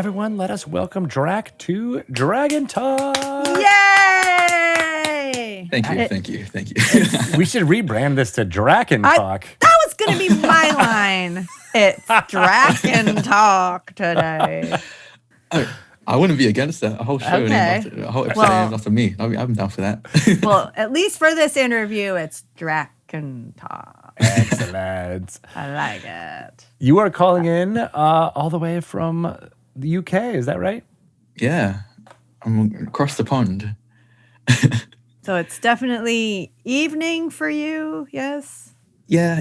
Everyone, let us welcome Drak to Dragon Talk. Yay! Thank you. We should rebrand this to Dragon Talk. That was going to be my line. It's Dragon Talk today. I wouldn't be against that. A whole show named a whole episode named after me. I'm down for that. Well, at least for this interview, it's Dragon Talk. Excellent. I like it. You are calling in all the way from the UK, is that right? Yeah, I'm across the pond. So it's definitely evening for you, yes? Yeah.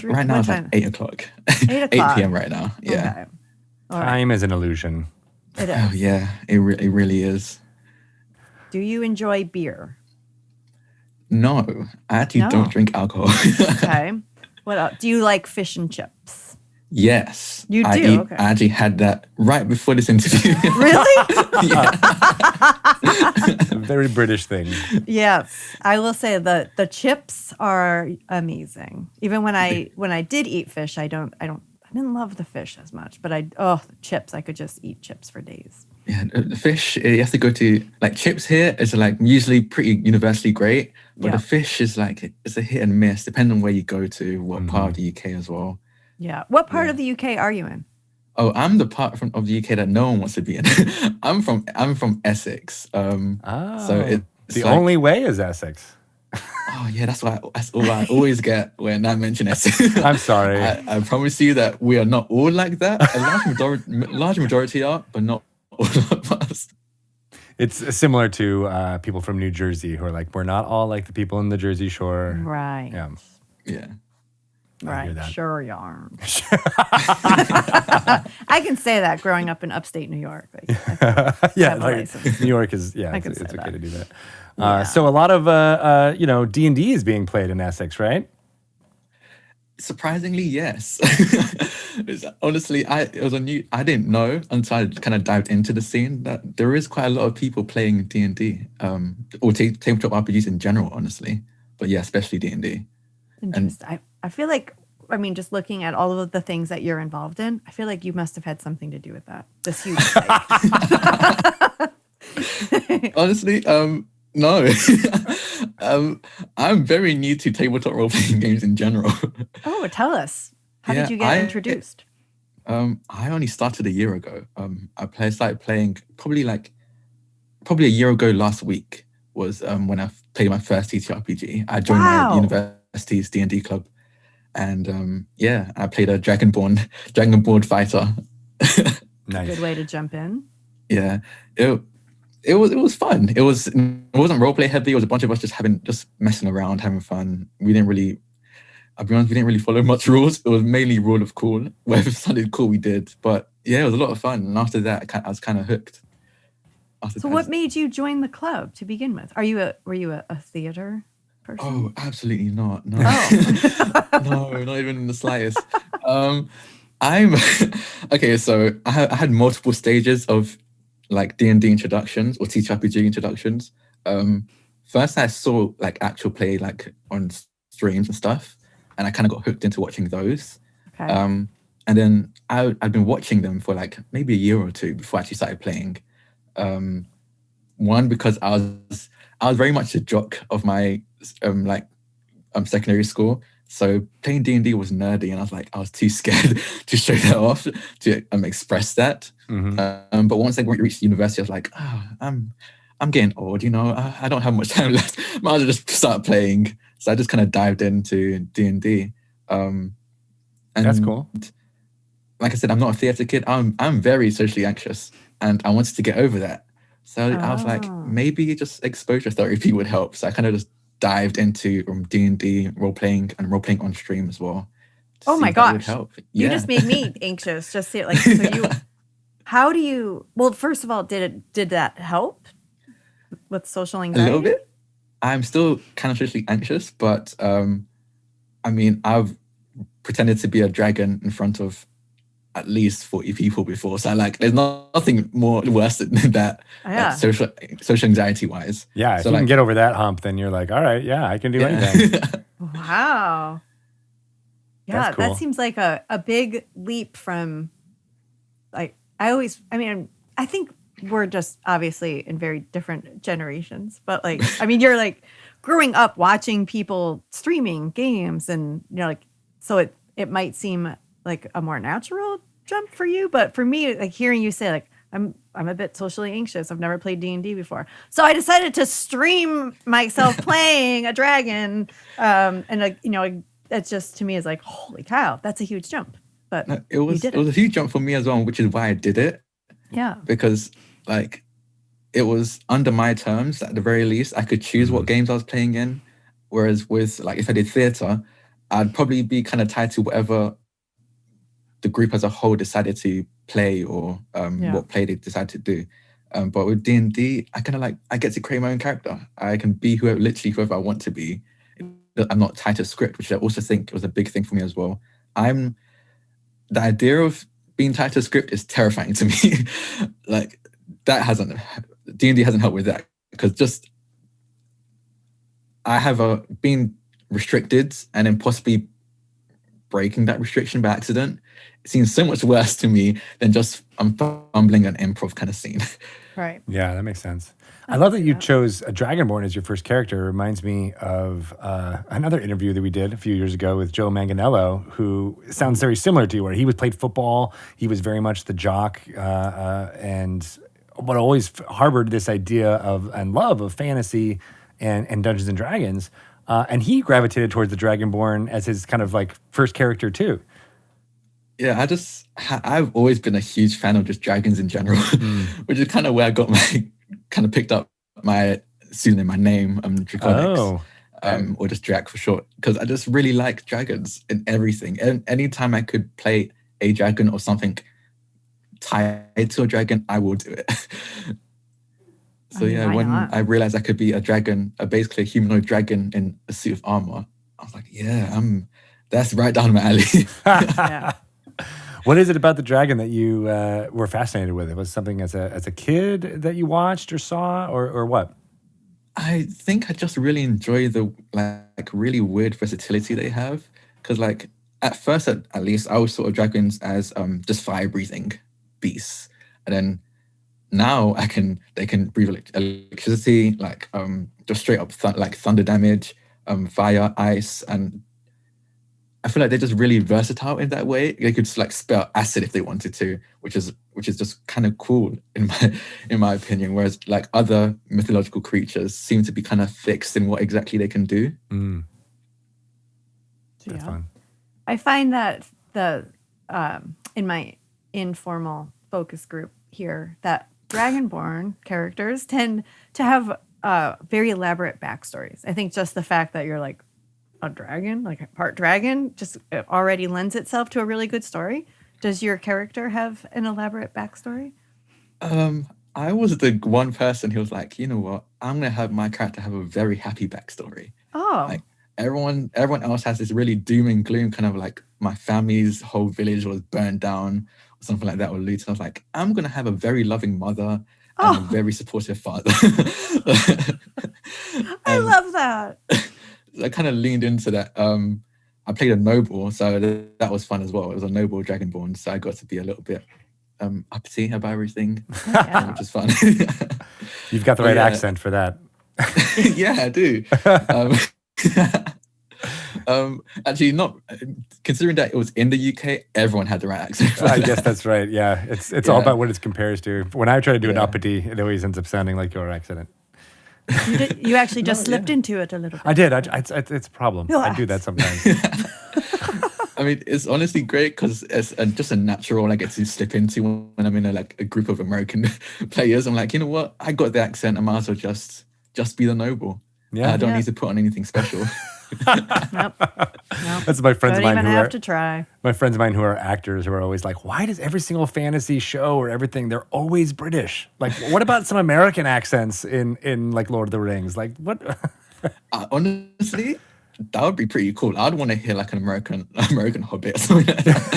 Right now it's like 8 o'clock. 8 p.m. right now. Yeah. Okay. All right. Time is an illusion. It is. Oh yeah, it really is. Do you enjoy beer? No, I actually don't drink alcohol. Okay. What else? Do you like fish and chips? Yes. You do? Okay. I actually had that right before this interview. Really? Very British thing. Yes, I will say the chips are amazing. Even when I did eat fish, I didn't love the fish as much, but the chips, I could just eat chips for days. Yeah, the fish, you have to go to, like, chips here is like usually pretty universally great, but the fish is like, it's a hit and miss depending on where you go to, what part of the UK as well. Yeah. What part of the UK are you in? Oh, I'm the part of the UK that no one wants to be in. I'm from Essex. So it's the only way is Essex. Oh yeah, that's all I always get when I mention Essex. I'm sorry. I promise you that we are not all like that. A large majority are, but not all of us. It's similar to people from New Jersey who are like, we're not all like the people in the Jersey Shore. Right. Yeah. Right. Sure you aren't. I can say that growing up in upstate New York. New York is, it's okay to do that. So a lot of, D&D is being played in Essex, right? Surprisingly, yes. Honestly, I didn't know until I kind of dived into the scene that there is quite a lot of people playing D&D, or tabletop RPGs in general, honestly. But yeah, especially D&D. Interesting. I feel like, just looking at all of the things that you're involved in, I feel like you must have had something to do with that. This huge site. Honestly, no. I'm very new to tabletop role-playing games in general. Oh, tell us. How did you get introduced? I only started a year ago. I started playing probably a year ago last week was when I played my first TTRPG. I joined my university's D&D club. And I played a Dragonborn fighter. Nice. Good way to jump in. Yeah. It was fun. It wasn't roleplay heavy. It was a bunch of us just messing around, having fun. We didn't really follow much rules. It was mainly rule of cool. Whatever sounded cool, we did. But yeah, it was a lot of fun. And after that, I was kind of hooked. So what made you join the club to begin with? Were you a theater person? Oh, absolutely not. No. Oh. No, not even in the slightest. I'm okay. So I had multiple stages of like D&D introductions or TTRPG introductions. First I saw like actual play like on streams and stuff, and I kind of got hooked into watching those. Okay. And then I'd been watching them for like maybe a year or two before I actually started playing. One, because I was very much a jock of my secondary school. So playing D&D was nerdy, and I was too scared to show that off, to express that. Mm-hmm. But once I reached university, I was like, I'm getting old, I don't have much time left. Might as well just start playing. So I just kind of dived into D&D. That's cool. Like I said, I'm not a theater kid. I'm very socially anxious, and I wanted to get over that. So I was like, maybe just exposure therapy would help. So I kind of just dived into D&D role-playing and role-playing on stream as well. Oh my gosh. You just made me anxious. Just see it like, well, first of all, did that help with social anxiety? A little bit. I'm still kind of socially anxious, but I've pretended to be a dragon in front of at least 40 people before. So there's nothing more worse than that, social anxiety wise. Yeah, if you can get over that hump, then you're like, all right, I can do anything. Wow. Yeah, cool. That seems like a big leap from like I think we're just obviously in very different generations, but like, I mean, you're like growing up watching people streaming games and, you know, like, so it might seem like a more natural jump for you. But for me, like hearing you say like, I'm a bit socially anxious. I've never played D&D before. So I decided to stream myself playing a dragon. And like, you know, it's just to me is like, holy cow, that's a huge jump. But no, it was a huge jump for me as well, which is why I did it. Yeah. Because like it was under my terms at the very least. I could choose what games I was playing in. Whereas with like if I did theatre, I'd probably be kind of tied to whatever the group as a whole decided to play or what play they decide to do. But with D&D, I kind of like, I get to create my own character. I can be whoever I want to be. I'm not tied to a script, which I also think was a big thing for me as well. The idea of being tied to a script is terrifying to me. Like D&D hasn't helped with that because just I have been restricted and then possibly breaking that restriction by accident. It seems so much worse to me than just I'm fumbling an improv kind of scene. Right. Yeah, that makes sense. I love that you chose a Dragonborn as your first character. It reminds me of another interview that we did a few years ago with Joe Manganiello, who sounds very similar to you, where he played football. He was very much the jock, but always harbored this idea of and love of fantasy and Dungeons and Dragons. And he gravitated towards the Dragonborn as his kind of like first character too. Yeah, I've always been a huge fan of just dragons in general, which is kind of where I got picked up my pseudonym, my name, Draconix, or just Drak for short, because I just really like dragons in everything. And anytime I could play a dragon or something tied to a dragon, I will do it. So when I realized I could be a dragon, basically a humanoid dragon in a suit of armor, I was like, that's right down my alley. Yeah. What is it about the dragon that you were fascinated with? It was something as a kid that you watched or saw, or what? I think I just really enjoy the like really weird versatility they have. Because like at first, at least, I always thought of dragons as just fire-breathing beasts, and then now they can breathe electricity, like just straight up thunder damage, fire, ice, and I feel like they're just really versatile in that way. They could just like spell acid if they wanted to, which is just kind of cool in my opinion. Whereas like other mythological creatures seem to be kind of fixed in what exactly they can do. That's fun. I find that in my informal focus group here that Dragonborn characters tend to have very elaborate backstories. I think just the fact that you're like a dragon, like part dragon, just already lends itself to a really good story. Does your character have an elaborate backstory? I was the one person who was like, you know what, I'm gonna have my character have a very happy backstory. Oh, like everyone else has this really doom and gloom kind of like my family's whole village was burned down or something like that, or looted. I was like, I'm gonna have a very loving mother and a very supportive father. I love that. I kind of leaned into that. I played a noble, so that was fun as well. It was a noble dragonborn, so I got to be a little bit uppity about everything, which is fun. You've got the right accent for that. Yeah, I do. Actually, not considering that it was in the UK, everyone had the right accent. I guess that's right. Yeah, it's all about what it compares to. When I try to do an uppity, it always ends up sounding like your accent. You actually just slipped into it a little bit. I did. It's a problem. I do that sometimes. I mean, it's honestly great because it's just a natural I get to slip into when I'm in a group of American players. I'm like, you know what? I got the accent. I might as well just be the noble. Yeah, I don't need to put on anything special. Nope. That's my friends of mine who have to try. My friends of mine who are actors who are always like, why does every single fantasy show or everything, they're always British? Like, what about some American accents in like Lord of the Rings? Like, what? Honestly, that would be pretty cool. I'd want to hear like an American Hobbit or something like that.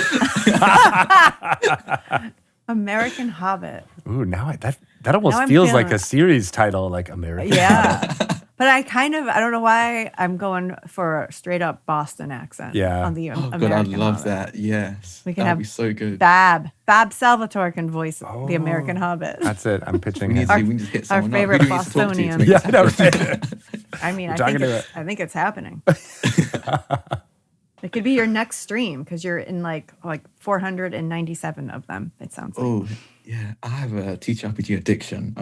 American Hobbit. Ooh, that almost feels like a series title, like American. Yeah. But I don't know why I'm going for a straight up Boston accent on the Oh American God, I'd love Hobbit. that. Yes, We can that'd have be so good. Bab Salvatore can voice the American Hobbit. That's it. I'm pitching We need him. to hit our someone up. favorite Who do we need to talk to Bostonian. make Yeah, this I know, happen? right? I mean, You're I talking to I think it's happening. It could be your next stream because you're in like 497 of them. It sounds like. Oh, yeah. I have a TTRPG addiction.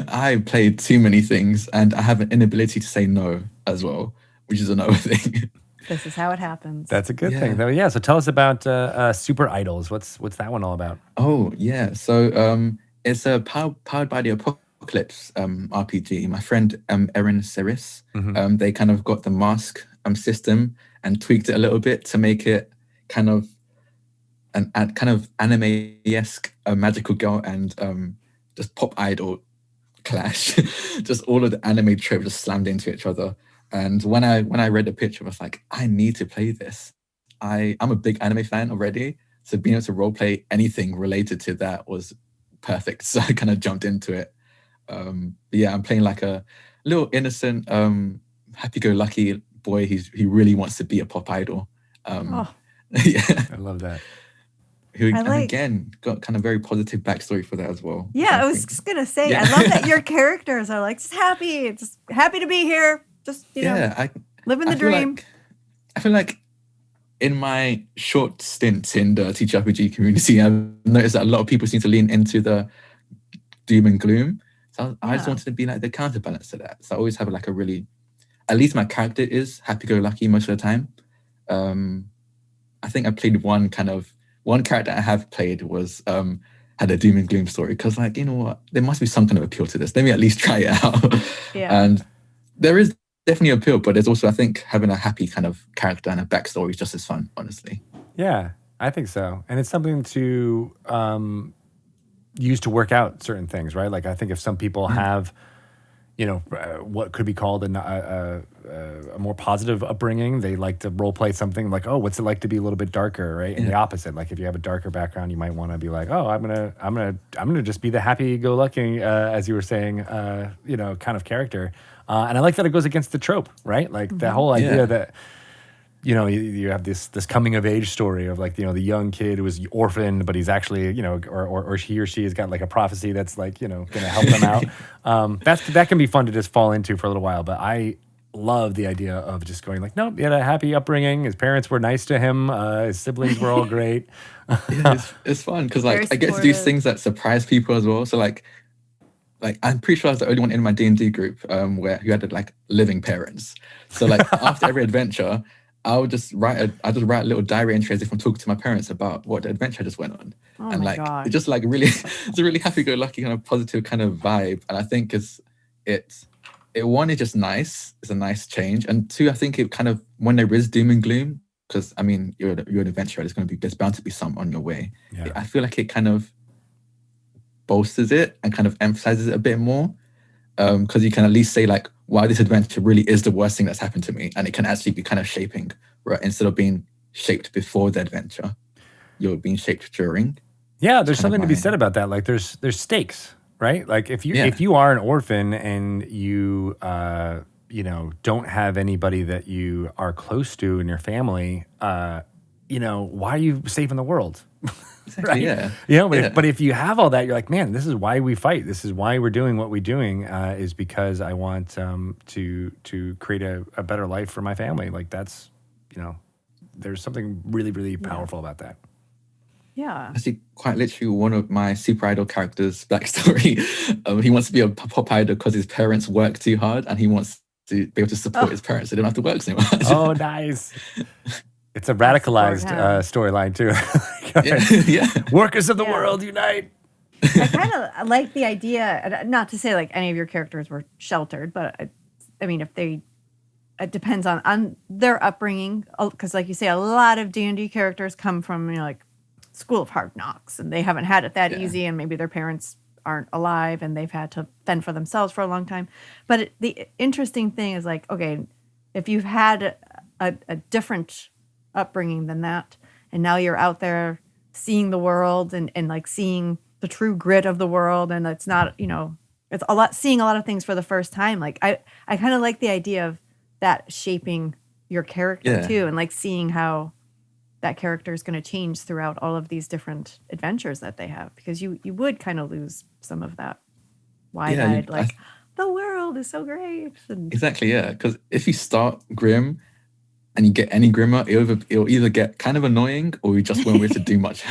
I played too many things, and I have an inability to say no as well, which is another thing. This is how it happens. That's a good Yeah. thing, though. Yeah. So tell us about SuperIdols. What's that one all about? Oh, yeah. So it's a powered by the Apocalypse RPG. My friend Erin Ceris, they kind of got the mask system and tweaked it a little bit to make it kind of an kind of anime-esque magical girl and just pop idol clash. Just all of the anime tropes just slammed into each other. And when I read the picture, I was like, I need to play this. I'm a big anime fan already, so being able to roleplay anything related to that was perfect. So I kind of jumped into it. Yeah, I'm playing like a little innocent, happy-go-lucky boy. He really wants to be a pop idol. Yeah, I love that. and again got kind of very positive backstory for that as well. Yeah, I was just gonna say, I love that your characters are like just happy to be here. Just living the dream. I feel like in my short stint in the TTRPG community, I've noticed that a lot of people seem to lean into the doom and gloom. So I just wanted to be like the counterbalance to that. So I always have like a really, at least my character is happy-go-lucky most of the time. I think I played one character I have played was had a doom and gloom story because like, you know what, there must be some kind of appeal to this. Let me at least try it out. And there is definitely appeal, but there's also, I think, having a happy kind of character and a backstory is just as fun, honestly. Yeah, I think so. And it's something to use to work out certain things, right? Like I think if some people have, what could be called a more positive upbringing, they like to role play something like, oh, what's it like to be a little bit darker, right? And the opposite, like if you have a darker background, you might want to be like, oh, I'm gonna just be the happy-go-lucky, as you were saying, kind of character. And I like that it goes against the trope, right? Like the whole idea that, you have this coming of age story of like, the young kid who was orphaned, but he's actually, or he or she has got like a prophecy that's like, going to help them out. That can be fun to just fall into for a little while. But I love the idea of just going like, nope, he had a happy upbringing. His parents were nice to him. His siblings were all great. It's fun because like I get to do things that surprise people as well. So like I'm pretty sure I was the only one in my D&D group who had like living parents. So like after every adventure, I just write a little diary entry as if I'm talking to my parents about what the adventure I just went on. And like God. it's just like really it's a really happy-go-lucky kind of positive kind of vibe. And I think one is just nice. It's a nice change. And two, I think it kind of, when there is doom and gloom, because I mean you're an adventurer, there's bound to be some on your way. Yeah. I feel like it kind of bolsters it and kind of emphasizes it a bit more. Because you can at least say like, wow, this adventure really is the worst thing that's happened to me. And it can actually be kind of shaping, right? Instead of being shaped before the adventure, you're being shaped during. Yeah, there's something to be said about that. Like there's stakes, right? Like if you are an orphan and you don't have anybody that you are close to in your family, why are you saving the world? Right? Yeah. But if you have all that, you're like, man, this is why we fight. This is why we're doing what we're doing, is because I want to create a better life for my family. Like that's, there's something really, really powerful about that. Yeah. Actually, quite literally, one of my super idol characters' backstory, he wants to be a pop idol because his parents work too hard and he wants to be able to support his parents so they don't have to work so much. Oh, nice. It's a radicalized storyline too. Yeah. Workers of the world, unite. I kind of like the idea, not to say like any of your characters were sheltered, but I mean, it depends on their upbringing. Because like you say, a lot of D&D characters come from, like School of Hard Knocks, and they haven't had it that easy, and maybe their parents aren't alive and they've had to fend for themselves for a long time. But the interesting thing is like, okay, if you've had a different upbringing than that, and now you're out there seeing the world and like seeing the true grit of the world, and it's not it's a lot, seeing a lot of things for the first time. Like I kind of like the idea of that shaping your character too, and like seeing how that character is going to change throughout all of these different adventures that they have, because you would kind of lose some of that wide-eyed, like the world is so great. And exactly, yeah. Because if you start grim and you get any grimmer, it'll either get kind of annoying or you just won't be able to do much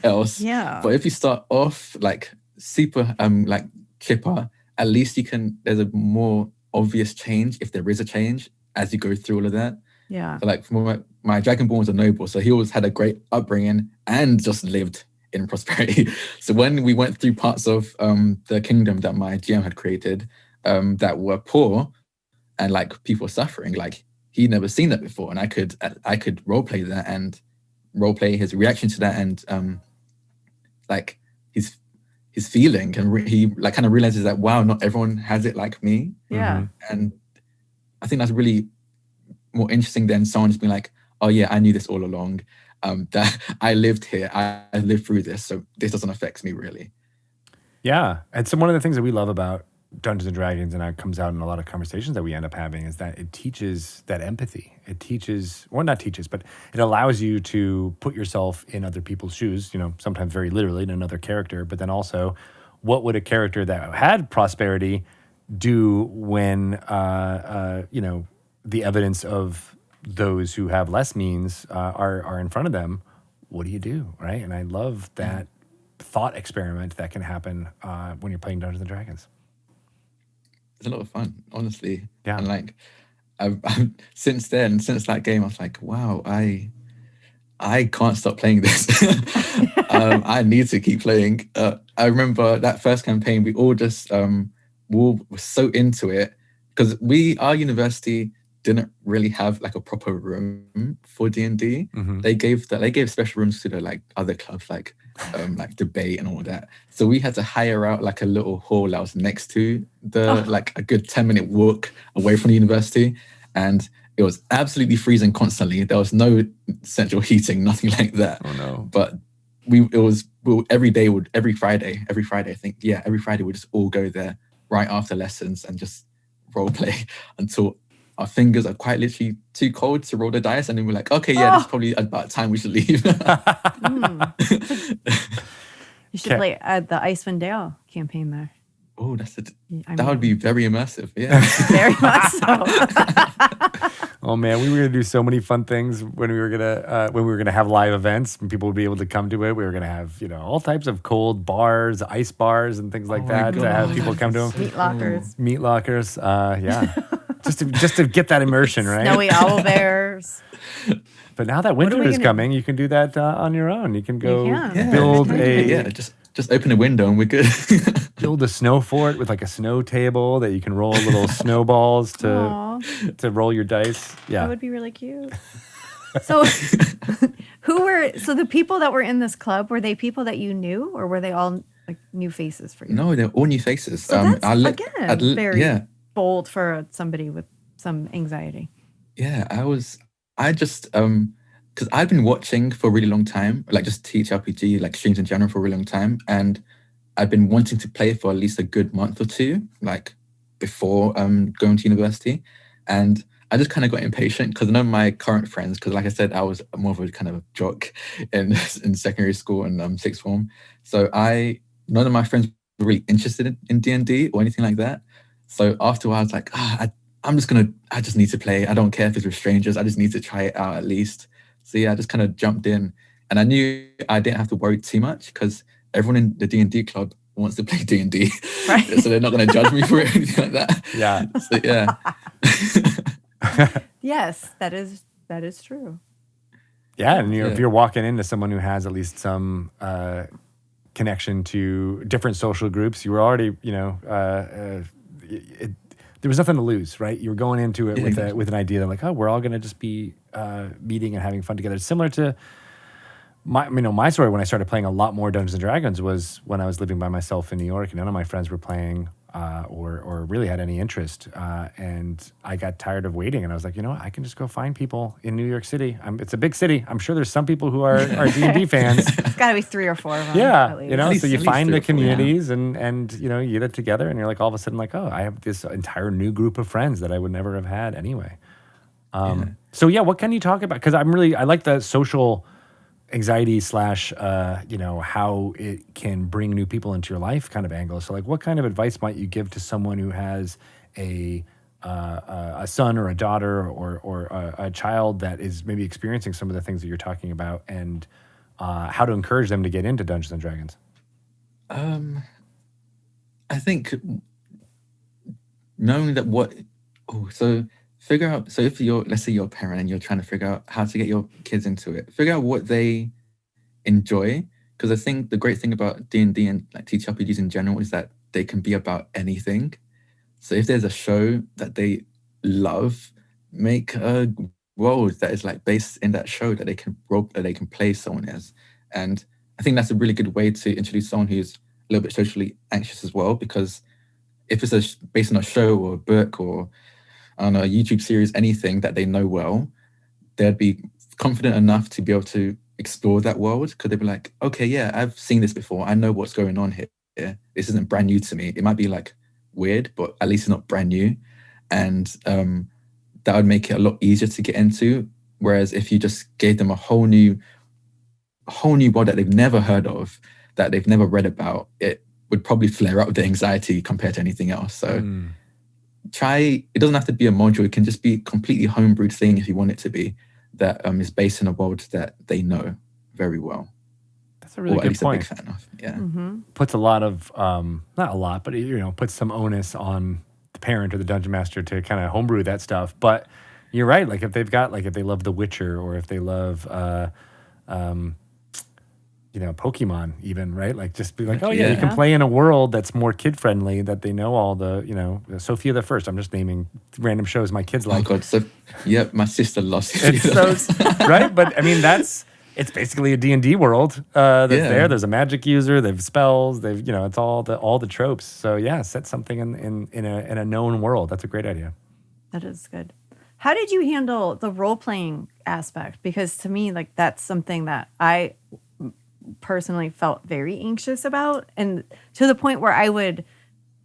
else. Yeah. But if you start off like super like chipper, at least there's a more obvious change, if there is a change, as you go through all of that. Yeah. So like for my Dragonborn was a noble, so he always had a great upbringing and just lived in prosperity. So when we went through parts of the kingdom that my GM had created that were poor and like people were suffering, like he'd never seen that before, and I could roleplay that and roleplay his reaction to that, and like his feeling, and he like kind of realizes that, wow, not everyone has it like me. Yeah. And I think that's really more interesting than someone just being like, oh yeah, I knew this all along, that I lived here, I lived through this, so this doesn't affect me really. Yeah, and so one of the things that we love about Dungeons and Dragons, and it comes out in a lot of conversations that we end up having, is that it teaches that empathy. It teaches, or not teaches, but it allows you to put yourself in other people's shoes, you know, sometimes very literally in another character, but then also what would a character that had prosperity do when, you know, the evidence of those who have less means are in front of them. What do you do, right? And I love that thought experiment that can happen when you're playing Dungeons and Dragons. It's a lot of fun, honestly. Yeah. And like, I've since that game, I was like, wow, I can't stop playing this. I need to keep playing. I remember that first campaign, we all just we were so into it, because our university didn't really have like a proper room for D&D. Mm-hmm. They gave special rooms to the like other clubs, like debate and all that. So we had to hire out like a little hall that was next to the like a good 10-minute walk away from the university, and it was absolutely freezing constantly. There was no central heating, nothing like that. Oh no! But every Friday, I think, yeah, every Friday we'd just all go there right after lessons and just role play until our fingers are quite literally too cold to roll the dice, and then we're like, okay, yeah, this is probably about time we should leave. You should play the Icewind Dale campaign there. Oh, that would be very immersive. Yeah, very much so. Oh man, we were gonna do so many fun things when we were gonna have live events and people would be able to come to it. We were gonna have, you know, all types of cold bars, ice bars, and things like that to have people come to them. Meat lockers. Yeah, just to get that immersion, right? Snowy owl bears. But now that winter is coming, you can do that on your own. You can go build just open a window and we're good. Build a snow fort with like a snow table that you can roll little snowballs to roll your dice. Yeah, that would be really cute. So, so the people that were in this club, were they people that you knew, or were they all like new faces for you? No, they're all new faces. So that's very bold for somebody with some anxiety. Yeah, I just because I've been watching for a really long time, like just TTRPG, like streams in general for a really long time, and I've been wanting to play for at least a good month or two, like before going to university, and I just kind of got impatient because none of my current friends, because like I said, I was more of a kind of jock in secondary school and sixth form, so none of my friends were really interested in D&D or anything like that. So after a while, I was like, I just need to play. I don't care if it's with strangers. I just need to try it out at least. So yeah, I just kind of jumped in, and I knew I didn't have to worry too much because everyone in the D&D club wants to play D&D. Right. So they're not going to judge me for it or anything like that. Yeah. So yeah. Yes, that is true. Yeah, and if you're walking into someone who has at least some connection to different social groups, you were already, there was nothing to lose, right? You were going into it with an idea that like, oh, we're all going to just be meeting and having fun together. It's similar to my story when I started playing a lot more Dungeons and Dragons was when I was living by myself in New York, and none of my friends were playing or really had any interest. And I got tired of waiting, and I was like, you know what? I can just go find people in New York City. It's a big city. I'm sure there's some people who are D&D fans. It's got to be 3 or 4 of them. Yeah, at least. you know, so you find the 3 or 4, yeah. communities and you know, you get it together, and you're like all of a sudden like, oh, I have this entire new group of friends that I would never have had anyway. So yeah, what can you talk about? Because I like the social anxiety / you know, how it can bring new people into your life kind of angle. So like, what kind of advice might you give to someone who has a son or a daughter or a child that is maybe experiencing some of the things that you're talking about, and how to encourage them to get into Dungeons and Dragons? I think knowing that figure out, so if let's say you're a parent and you're trying to figure out how to get your kids into it, figure out what they enjoy. Because I think the great thing about D&D and like TTRPGs in general is that they can be about anything. So if there's a show that they love, make a world that is like based in that show that they can play someone as. And I think that's a really good way to introduce someone who's a little bit socially anxious as well, because if it's based on a show or a book or on a YouTube series, anything that they know well, they'd be confident enough to be able to explore that world, because they'd be like, okay, yeah, I've seen this before. I know what's going on here. This isn't brand new to me. It might be like weird, but at least it's not brand new. And that would make it a lot easier to get into. Whereas if you just gave them a whole new world that they've never heard of, that they've never read about, it would probably flare up the anxiety compared to anything else. So it doesn't have to be a module. It can just be a completely homebrewed thing if you want it to be, that is based in a world that they know very well. That's a really good point. A big fan of. Yeah. Mm-hmm. Puts a lot of, not a lot, but you know, puts some onus on the parent or the dungeon master to kind of homebrew that stuff. But you're right. Like if they love The Witcher, or if they love, you know, Pokemon even, right? Like just be like, oh yeah, you can play in a world that's more kid friendly, that they know all the, you know, Sophia the First. I'm just naming random shows my kids like. Oh God, so yeah, my sister loves it. Right? But I mean, it's basically a D&D world that's there. There's a magic user, they've spells, they've, you know, it's all the tropes. So yeah, set something in a known world. That's a great idea. That is good. How did you handle the role-playing aspect? Because to me, like, that's something that I personally felt very anxious about, and to the point where I would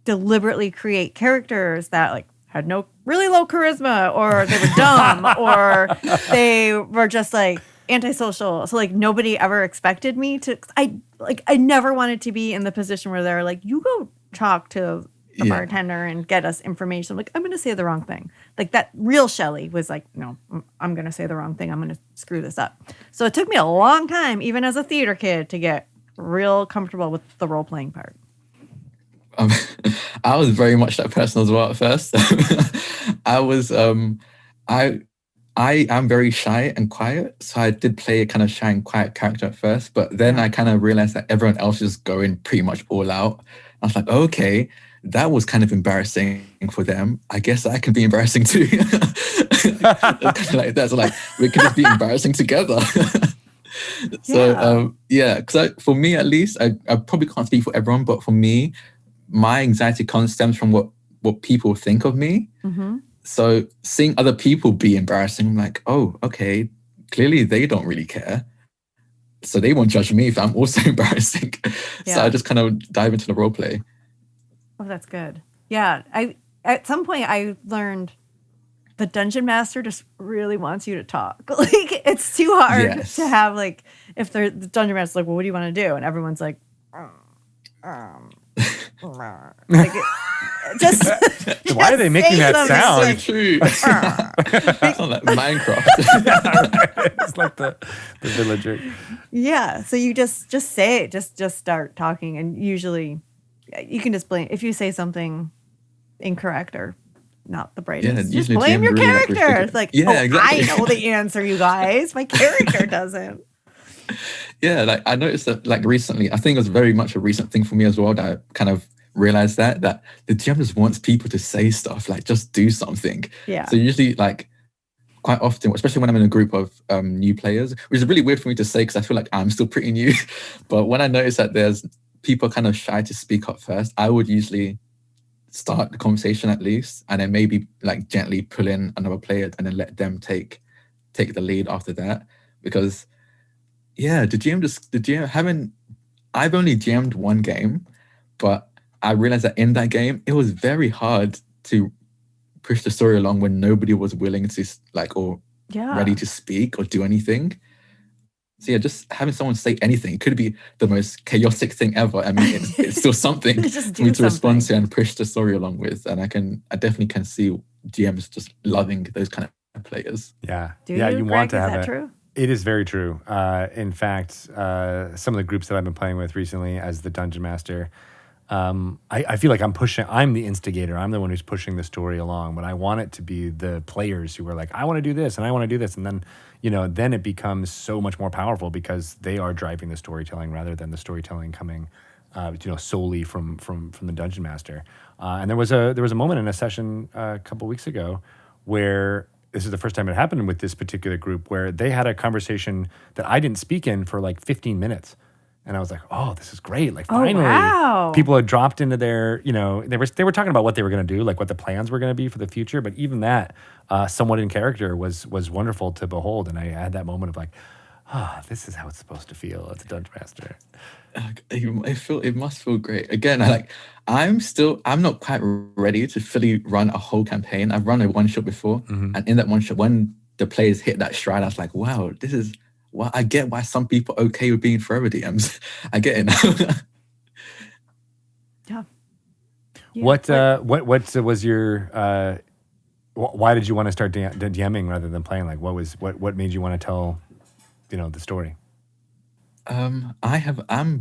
deliberately create characters that like had no really low charisma, or they were dumb, or they were just like antisocial. So like nobody ever expected me to. I never wanted to be in the position where they're like, you go talk to the bartender and get us information. Like, I'm going to say the wrong thing. Like that real Shelley was like, no, I'm going to say the wrong thing. I'm going to screw this up. So it took me a long time, even as a theater kid, to get real comfortable with the role-playing part. I was very much that person as well at first. I was, I am very shy and quiet. So I did play a kind of shy and quiet character at first, but then I kind of realized that everyone else was going pretty much all out. I was like, okay, that was kind of embarrassing for them. I guess I can be embarrassing too. Like that's like, we can just be embarrassing together. So because for me at least, I probably can't speak for everyone, but for me, my anxiety stems from what people think of me. Mm-hmm. So seeing other people be embarrassing, I'm like, oh, okay, clearly they don't really care. So they won't judge me if I'm also embarrassing. So I just kind of dive into the role play. Oh, that's good. Yeah. At some point I learned the dungeon master just really wants you to talk. Like it's too hard to have like, if the dungeon master's like, well, what do you want to do? And everyone's like, like just why are they making that sound? So true. It's not like Minecraft. Right. It's like the villager. Yeah. So you just say it. Just start talking, and usually you can just blame if you say something incorrect or not the brightest. Just blame your character. It's like, exactly. I know the answer, you guys. My character doesn't. Yeah, like I noticed that like recently, I think it was very much a recent thing for me as well, that I kind of realized that the GM just wants people to say stuff, like just do something. Yeah. So usually like quite often, especially when I'm in a group of new players, which is really weird for me to say because I feel like I'm still pretty new. But when I notice that there's people kind of shy to speak up first, I would usually start the conversation at least, and then maybe like gently pull in another player and then let them take the lead after that. Because the GM haven't. I've only GM'd one game, but I realized that in that game it was very hard to push the story along when nobody was willing to or ready to speak or do anything. So yeah, just having someone say anything, it could be the most chaotic thing ever. I mean, it's still something for me to respond to and push the story along with. And I definitely can see GMs just loving those kind of players. Yeah. Do yeah, you want Greg, to have is that it. true? It is very true. In fact, some of the groups that I've been playing with recently as the Dungeon Master, I feel like I'm the instigator. I'm the one who's pushing the story along, but I want it to be the players who are like, I want to do this and I want to do this. And then, then it becomes so much more powerful because they are driving the storytelling rather than the storytelling coming, solely from the Dungeon Master. And there was a moment in a session a couple weeks ago where this is the first time it happened with this particular group where they had a conversation that I didn't speak in for like 15 minutes. And I was like, oh, this is great. Like, finally, people had dropped into their, they were talking about what they were going to do, like what the plans were going to be for the future. But even that, somewhat in character, was wonderful to behold. And I had that moment of like, this is how it's supposed to feel as a Dungeon Master. It must feel great. Again, I'm not quite ready to fully run a whole campaign. I've run a one shot before. Mm-hmm. And in that one shot, when the players hit that stride, I was like, wow, this is... Well, I get why some people are okay with being forever DMs. I get it now. Yeah. What was your? Why did you want to start DMing rather than playing? Like, what made you want to tell, the story? I'm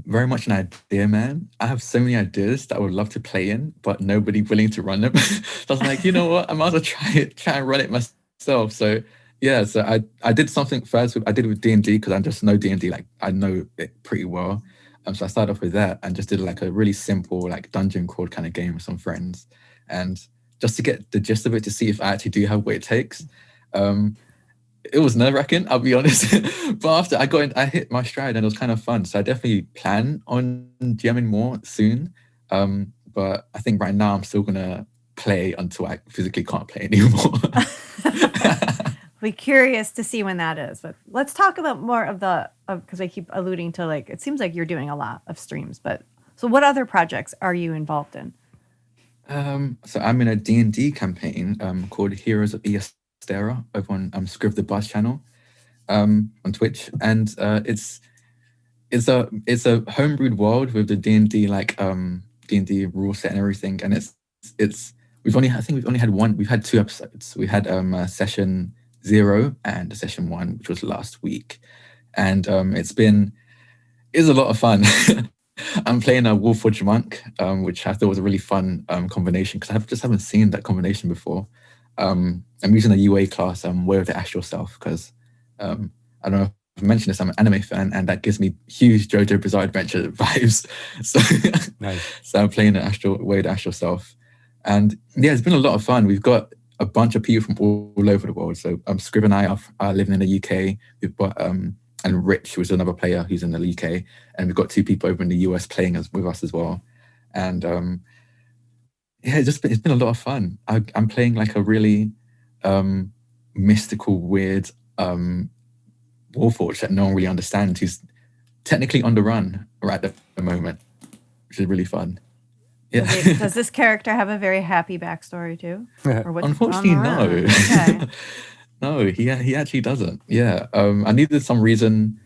very much an idea man. I have so many ideas that I would love to play in, but nobody willing to run them. So I was like, you know what? I might as well try and run it myself. So. Yeah, so I did something first. I did with D&D because I just know D&D, like I know it pretty well. So I started off with that and just did like a really simple like dungeon crawl kind of game with some friends, and just to get the gist of it to see if I actually do have what it takes. It was nerve-wracking, I'll be honest, but after I hit my stride and it was kind of fun. So I definitely plan on GMing more soon. But I think right now I'm still gonna play until I physically can't play anymore. Be curious to see when that is, but let's talk about more of because I keep alluding to like it seems like you're doing a lot of streams, but so what other projects are you involved in? So I'm in a D&D campaign called Heroes of Iyastera over on Scriv the Buzz channel on Twitch, and it's a homebrewed world with the D&D like D&D rule set and everything, and we've only had 2 episodes. We had session 0 and session 1, which was last week, and it's a lot of fun. I'm playing a Warforged monk, which I thought was a really fun combination because I just haven't seen that combination before. I'm using a UA class, Way of the Astral Self, because I don't know if I've mentioned this, I'm an anime fan, and that gives me huge JoJo Bizarre Adventure vibes. So, nice. So I'm playing the Way of the Astral Self, and yeah, it's been a lot of fun. We've got a bunch of people from all over the world. So Scriv and I are living in the UK. We've got and Rich, who's another player who's in the UK, and we've got 2 people over in the US playing with us as well. And yeah, it's been a lot of fun. I'm playing like a really mystical, weird Warforged that no one really understands. Who's technically on the run right at the moment, which is really fun. Yeah. Does this character have a very happy backstory too? Or unfortunately, no. Okay. No, he actually doesn't. Yeah, I needed some reason.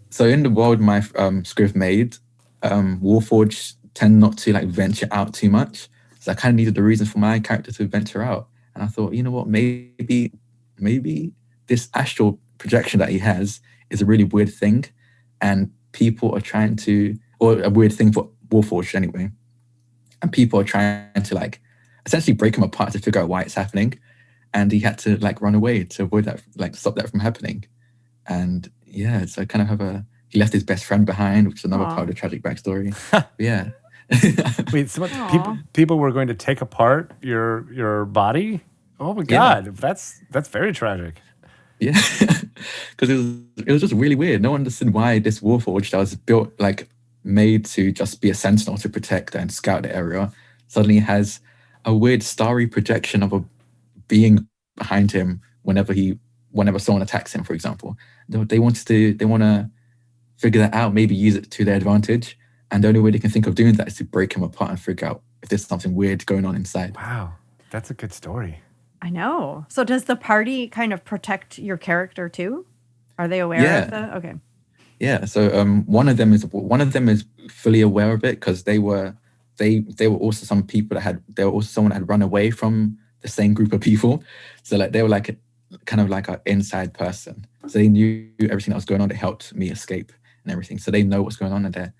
So in the world my Scriv made, Warforged tend not to like venture out too much. So I kind of needed the reason for my character to venture out. And I thought, you know what, maybe this astral projection that he has is a really weird thing, and people are trying to, or a weird thing for Warforged anyway. And people are trying to like essentially break him apart to figure out why it's happening. And he had to like run away to avoid that, like stop that from happening. And yeah, so I kind of he left his best friend behind, which is another part of the tragic backstory. Yeah. Wait, so what, people were going to take apart your body? Oh my God, that's very tragic. Yeah, because it was just really weird. No one understood why this Warforged that was built like made to just be a sentinel to protect and scout the area suddenly has a weird starry projection of a being behind him whenever someone attacks him, for example. They want to figure that out, maybe use it to their advantage. And the only way they can think of doing that is to break him apart and figure out if there's something weird going on inside. Wow, that's a good story. I know. So does the party kind of protect your character too? Are they aware of that? Okay. Yeah. So one of them is fully aware of it because they were also some people someone that had run away from the same group of people. So like they were like kind of like an inside person. So they knew everything that was going on. They helped me escape and everything. So they know what's going on in there.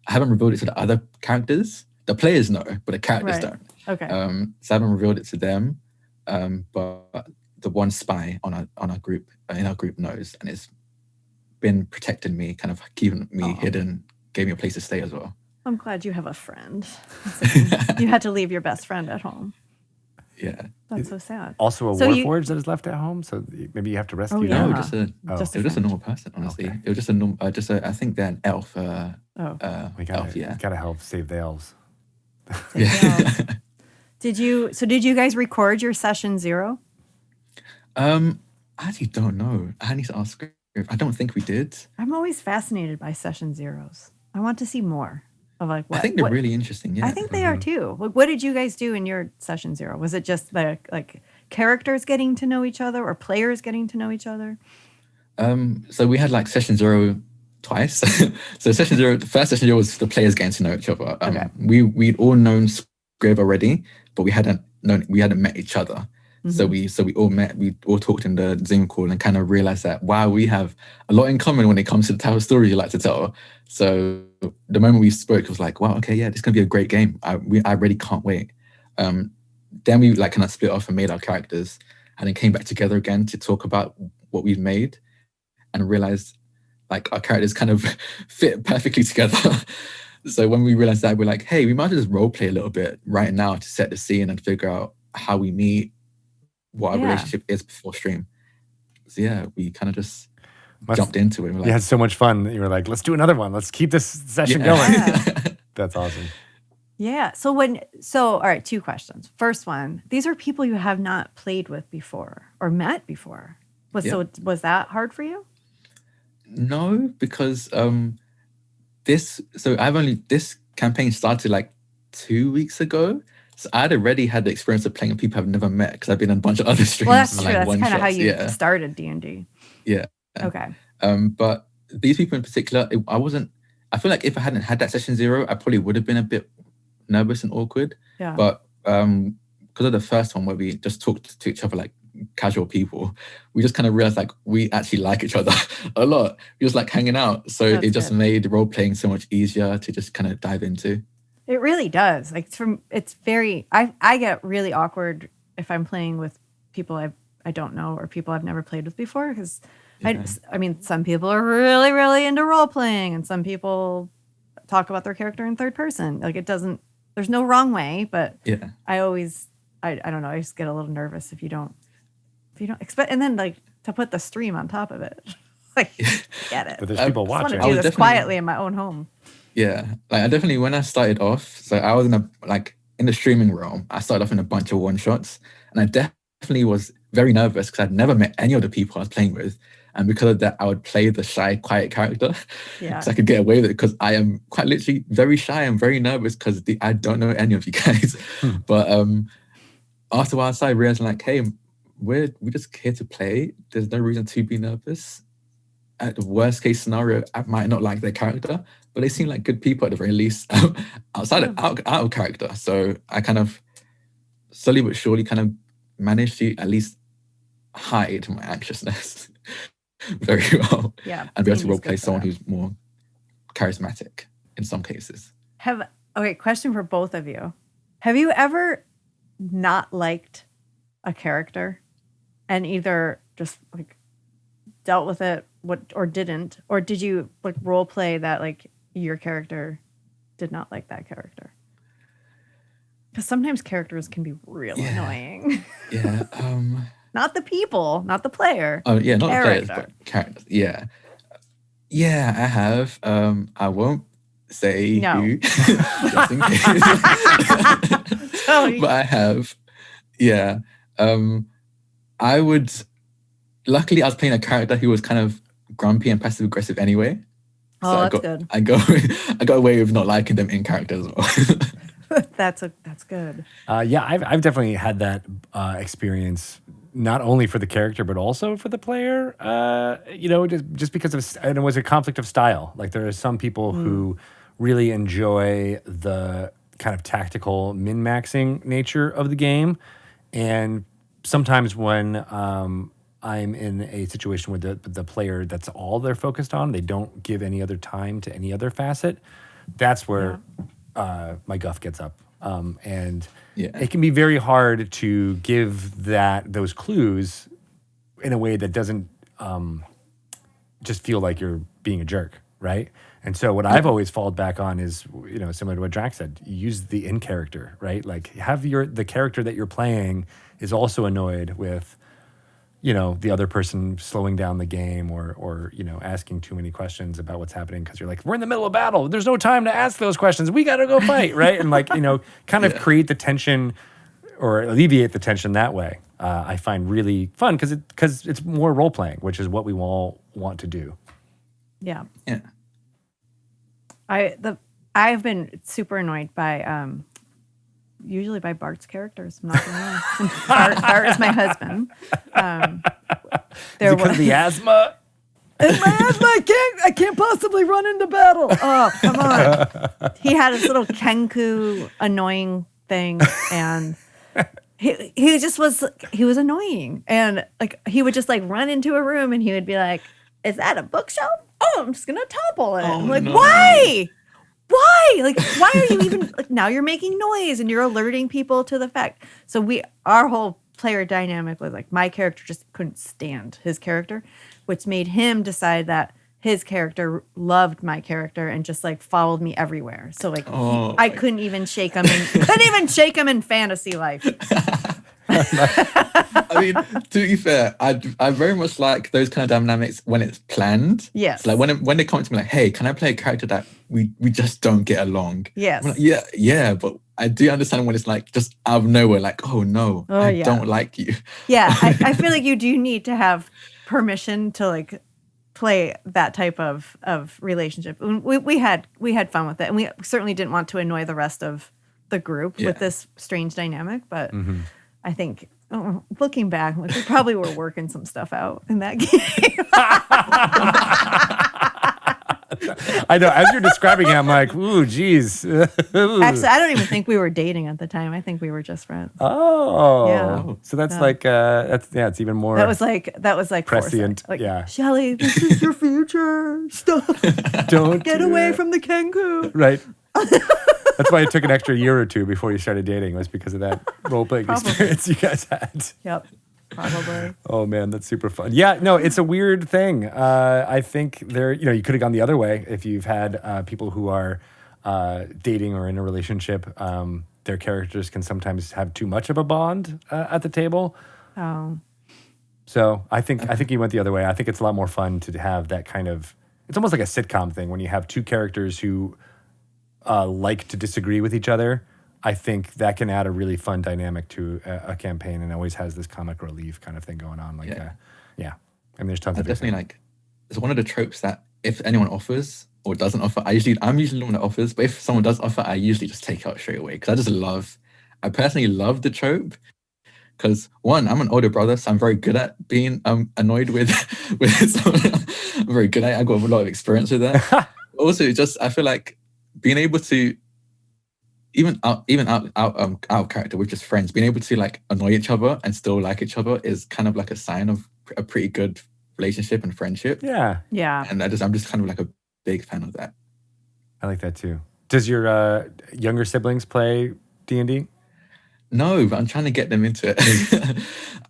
I haven't revealed it to the other characters. The players know, but the characters don't. Okay. So I haven't revealed it to them. But the one spy in our group knows, and it's been protecting me, kind of keeping me hidden, gave me a place to stay as well. I'm glad you have a friend. You had to leave your best friend at home. Yeah. That's so sad. Also a warforged that is left at home, so maybe you have to rescue them. No, just a normal person, honestly. Okay. It was just a normal, I think they're an elf. We gotta help save the elves. Did you guys record your session 0? I actually don't know. I need to ask Scriv. I don't think we did. I'm always fascinated by session 0s. I want to see more of like what. I think they're really interesting. Yeah, I think they are too. What did you guys do in your session 0? Was it just like characters getting to know each other or players getting to know each other? So we had like session 0 twice. So session 0, the first session 0 was the players getting to know each other. We'd all known Scriv already, but we hadn't met each other. Mm-hmm. So we all met, we all talked in the Zoom call and kind of realized that, wow, we have a lot in common when it comes to the type of story you like to tell. So the moment we spoke, it was like, wow, okay, yeah, this is going to be a great game. I really can't wait. Then we like kind of split off and made our characters and then came back together again to talk about what we've made and realized like our characters kind of fit perfectly together. So when we realized that, we're like, hey, we might as well just role play a little bit right now to set the scene and figure out how we meet, what our relationship is before stream. So yeah, we kind of just jumped into it. You had so much fun that you were like, let's do another one. Let's keep this session going. That's awesome. Yeah. So all right, 2 questions. First one, these are people you have not played with before or met before. Was that hard for you? No, because this campaign started like 2 weeks ago. So I'd already had the experience of playing with people I've never met because I've been on a bunch of other streams. Well, that's true. That's kind of how you started D&D. Yeah. Okay. But these people in particular, I feel like if I hadn't had that session 0, I probably would have been a bit nervous and awkward. Yeah. But because of the first one where we just talked to each other like casual people, we just kind of realized like we actually like each other a lot. We just like hanging out. So it just made role playing so much easier to just kind of dive into. It really does. Like I get really awkward if I'm playing with people I don't know or people I've never played with before because I mean some people are really, really into role playing and some people talk about their character in third person. Like there's no wrong way, but I don't know, I just get a little nervous if you don't expect, and then like to put the stream on top of it. Like get it. But there's people watching. I want to do this quietly in my own home. Yeah, like I definitely, when I started off, so I was in the streaming realm, I started off in a bunch of one-shots, and I definitely was very nervous because I'd never met any of the people I was playing with, and because of that, I would play the shy, quiet character, so I could get away with it because I am quite literally very shy and very nervous because I don't know any of you guys. But after a while, I started realizing like, hey, we're just here to play. There's no reason to be nervous. At the worst case scenario, I might not like their character, but they seem like good people at the very least, out of character. So I kind of slowly but surely kind of managed to at least hide my anxiousness very well. Yeah, and be able to role play someone who's more charismatic in some cases. Question for both of you. Have you ever not liked a character and either just like dealt with it or didn't, or did you like role play that like your character did not like that character? Because sometimes characters can be really annoying. Yeah. Not the people, not the player. Oh yeah, not the players, but characters. Yeah. Yeah, I have. I won't say No. who, just in case. But I have, yeah. I would. Luckily, I was playing a character who was kind of grumpy and passive aggressive anyway. Oh, that's good. I got away with not liking them in character as well. That's good. Yeah, I've definitely had that experience, not only for the character but also for the player. Just because and it was a conflict of style. Like there are some people who really enjoy the kind of tactical min-maxing nature of the game, and sometimes when I'm in a situation where the player, that's all they're focused on, they don't give any other time to any other facet. That's where my guff gets up. And it can be very hard to give those clues in a way that doesn't just feel like you're being a jerk, right? And so what I've always falled back on is, similar to what Drak said, use the in character, right? Like have the character that you're playing is also annoyed with, the other person slowing down the game or asking too many questions about what's happening because you're like, we're in the middle of battle. There's no time to ask those questions. We got to go fight, right? And kind of create the tension or alleviate the tension that way. I find really fun because it's more role playing, which is what we all want to do. Yeah. Yeah. I've been super annoyed by usually by Bart's characters. I'm not gonna lie. Bart is my husband. Because of the asthma? And my asthma, I can't possibly run into battle. Oh, come on. He had his little Kenku annoying thing, and he was annoying. And he would just run into a room and he would be like, is that a bookshelf? Oh, I'm just gonna topple it. I'm like, no. why? Why? Why are you even now you're making noise and you're alerting people to the fact. So our whole player dynamic was my character just couldn't stand his character, which made him decide that his character loved my character and just followed me everywhere. So I couldn't even shake him in fantasy life. I mean, to be fair, I very much like those kind of dynamics when it's planned. Yes. So when they come to me hey, can I play a character that we just don't get along? Yes. I'm yeah, but I do understand when it's just out of nowhere, oh no, I don't like you. Yeah, I feel like you do need to have permission to play that type of relationship. We had fun with it, and we certainly didn't want to annoy the rest of the group with this strange dynamic, but I think looking back, we probably were working some stuff out in that game. I know. As you're describing it, I'm like, ooh, geez. Actually, I don't even think we were dating at the time. I think we were just friends. Oh. Yeah. So that's it's even more. That was prescient. Foresight. Shelley, this is your future. Stop. Don't get away from the Kenku. Right. That's why it took an extra year or two before you started dating, was because of that role-playing experience you guys had. Yep, probably. Oh, man, that's super fun. Yeah, no, it's a weird thing. I think you could have gone the other way if you've had people who are dating or in a relationship. Their characters can sometimes have too much of a bond at the table. Oh. So I think you went the other way. I think it's a lot more fun to have that kind of, it's almost like a sitcom thing when you have two characters who like to disagree with each other. I think that can add a really fun dynamic to a campaign, and always has this comic relief kind of thing going on. And there's tons of definitely it's one of the tropes that if anyone offers or doesn't offer, I'm usually the one that offers, but if someone does offer, I usually just take it out straight away because I personally love the trope. Because one, I'm an older brother, so I'm very good at being annoyed with someone. I'm very good at it. I've got a lot of experience with that. Also, I feel like being able to even out of character with just friends, being able to annoy each other and still like each other is kind of a sign of a pretty good relationship and friendship. Yeah. And I'm just kind of a big fan of that. I like that too. Does your younger siblings play D&D? No, but I'm trying to get them into it.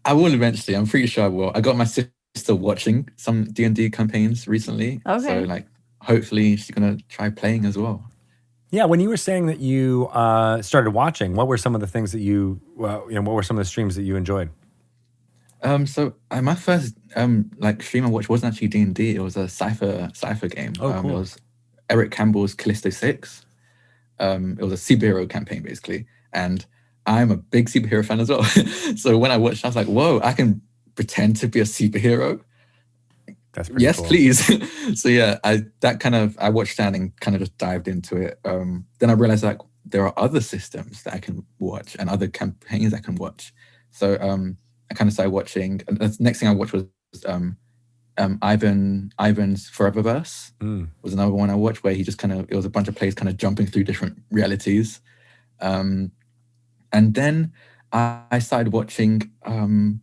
I will eventually. I'm pretty sure I will. I got my sister watching some D&D campaigns recently. Okay. So hopefully she's gonna try playing as well. Yeah, when you were saying that you started watching, what were some of the things that what were some of the streams that you enjoyed? So my first stream I watched wasn't actually D&D. It was a cipher game. Oh, cool. It was Eric Campbell's Callisto 6. It was a superhero campaign basically, and I'm a big superhero fan as well. So when I watched, I was like, "Whoa! I can pretend to be a superhero." That's pretty Yes, cool. please. So yeah, I watched that and kind of just dived into it. Then I realized like there are other systems that I can watch and other campaigns I can watch. So I kind of started watching. And the next thing I watched was Ivan's Foreververse. Was another one I watched where he just it was a bunch of players kind of jumping through different realities. And then I started watching. Can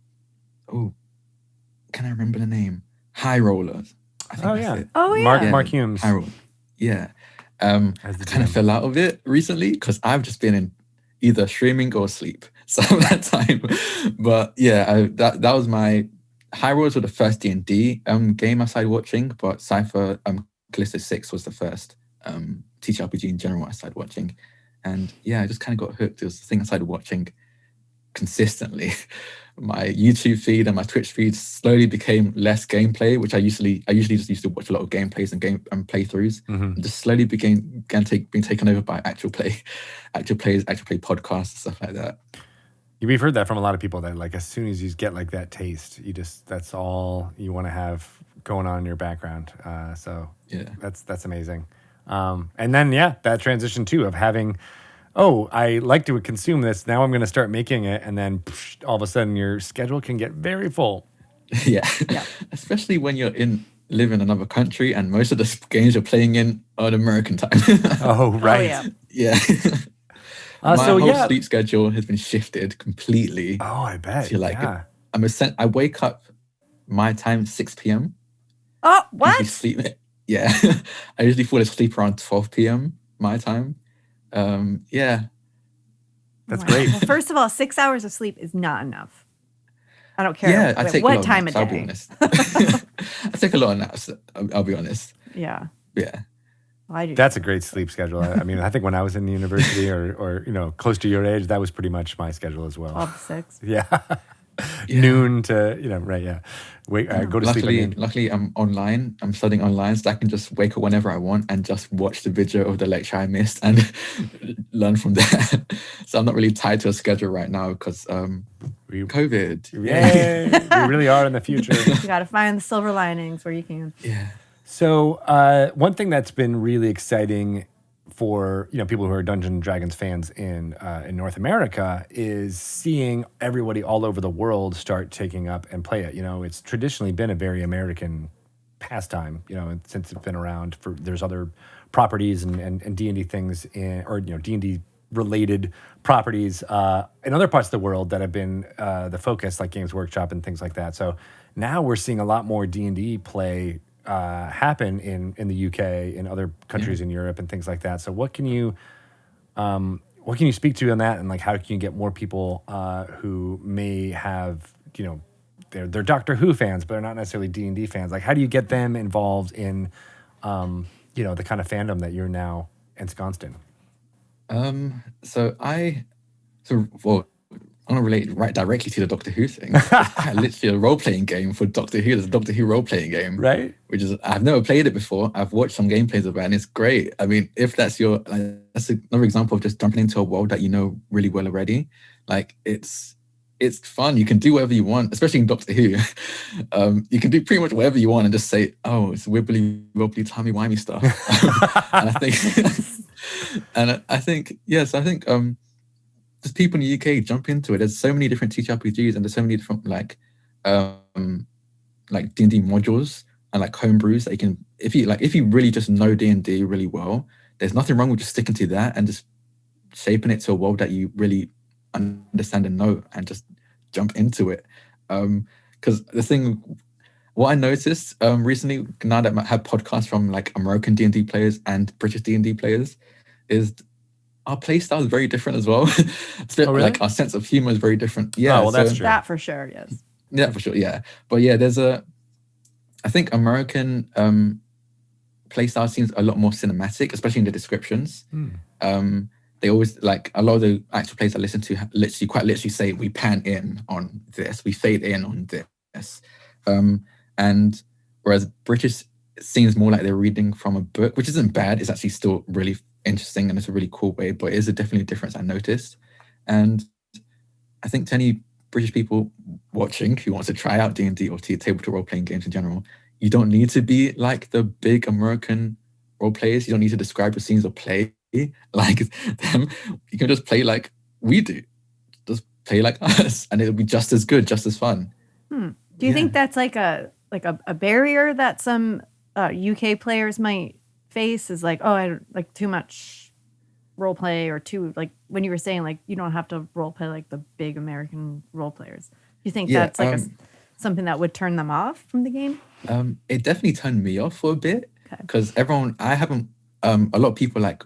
I remember the name? High Rollers. I think that's it. Oh yeah. Mark Humes. High Rollers. Yeah. I kind of fell out of it recently because I've just been in either streaming or sleep some of that time. But yeah, that was my High Rollers were the first D&D game I started watching, but Cypher Callisto 6 was the first TTRPG in general I started watching. And yeah, I just kind of got hooked. It was the thing I started watching consistently. My YouTube feed and my Twitch feed slowly became less gameplay, which I usually just used to watch a lot of gameplays and playthroughs. And just slowly being taken over by actual plays, actual play podcasts and stuff like that. We've heard that from a lot of people that like as soon as you get like that taste, that's all you want to have going on in your background. So yeah, that's amazing. And then that transition too of having, I like to consume this. Now I'm going to start making it, and then all of a sudden your schedule can get very full. Yeah. Especially when you live in another country and most of the games you're playing in are American time. Oh right. Oh, yeah. Yeah. My whole sleep schedule has been shifted completely. Oh, I bet. I wake up my time 6 p.m. Oh, what? I usually fall asleep around 12 p.m. my time. That's great. Well, first of all, 6 hours of sleep is not enough. I don't care. Yeah, I take what a lot time of naps, of day. I'll be honest. I take a lot of naps. I'll be honest. Yeah. Yeah. Well, I do. That's a great sleep schedule. I mean, I think when I was in university or close to your age, that was pretty much my schedule as well. 12 to 6. Yeah. Noon to right. Yeah. Go to sleep. Luckily, I'm online. I'm studying online, so I can just wake up whenever I want and just watch the video of the lecture I missed and learn from there. So I'm not really tied to a schedule right now because COVID. Yay! We really are in the future. You got to find the silver linings where you can. Yeah. So one thing that's been really exciting for people who are Dungeons and Dragons fans in North America is seeing everybody all over the world start taking up and play it. It's traditionally been a very American pastime. Since it's been around. There's other properties and D&D things or D&D related properties in other parts of the world that have been the focus, like Games Workshop and things like that. So now we're seeing a lot more D&D play happen in the UK, in other countries in Europe and things like that. So what can you speak to on that, and like how can you get more people who may have they're Doctor Who fans but they're not necessarily D&D fans? Like how do you get them involved in the kind of fandom that you're now ensconced in? I'm going to relate right directly to the Doctor Who thing. It's quite literally a role-playing game for Doctor Who. There's a Doctor Who role-playing game. Right. Which is, I've never played it before. I've watched some gameplays of it and it's great. I mean, if that's that's another example of just jumping into a world that you know really well already. Like, it's fun. You can do whatever you want, especially in Doctor Who. You can do pretty much whatever you want and just say, oh, it's wibbly, wobbly, timey-wimey stuff. And I think just people in the UK jump into it. There's so many different TTRPGs and there's so many different like D&D modules and like homebrews that you can, if you really just know D&D really well, there's nothing wrong with just sticking to that and just shaping it to a world that you really understand and know and just jump into it. Because what I noticed recently, now that I have podcasts from like American D&D players and British D&D players, is our play style is very different as well. Really? Like our sense of humor is very different. Yeah, that's true. That for sure, yes. Yeah, for sure. Yeah, but yeah, I think American play style seems a lot more cinematic, especially in the descriptions. They always like a lot of the actual plays I listen to quite literally say we pan in on this, we fade in on this, and whereas British it seems more like they're reading from a book, which isn't bad. It's actually still really interesting and it's a really cool way, but it is definitely a difference I noticed. And I think to any British people watching who wants to try out D&D or tabletop role-playing games in general, you don't need to be like the big American role players. You don't need to describe your scenes or play like them. You can just play like we do. Just play like us, and it'll be just as good, just as fun. Do you think that's like a barrier that some UK players might face? Is like, oh, I like too much role play, or too, like when you were saying like you don't have to role play like the big American role players. Do you think that's like something that would turn them off from the game? It definitely turned me off for a bit because a lot of people like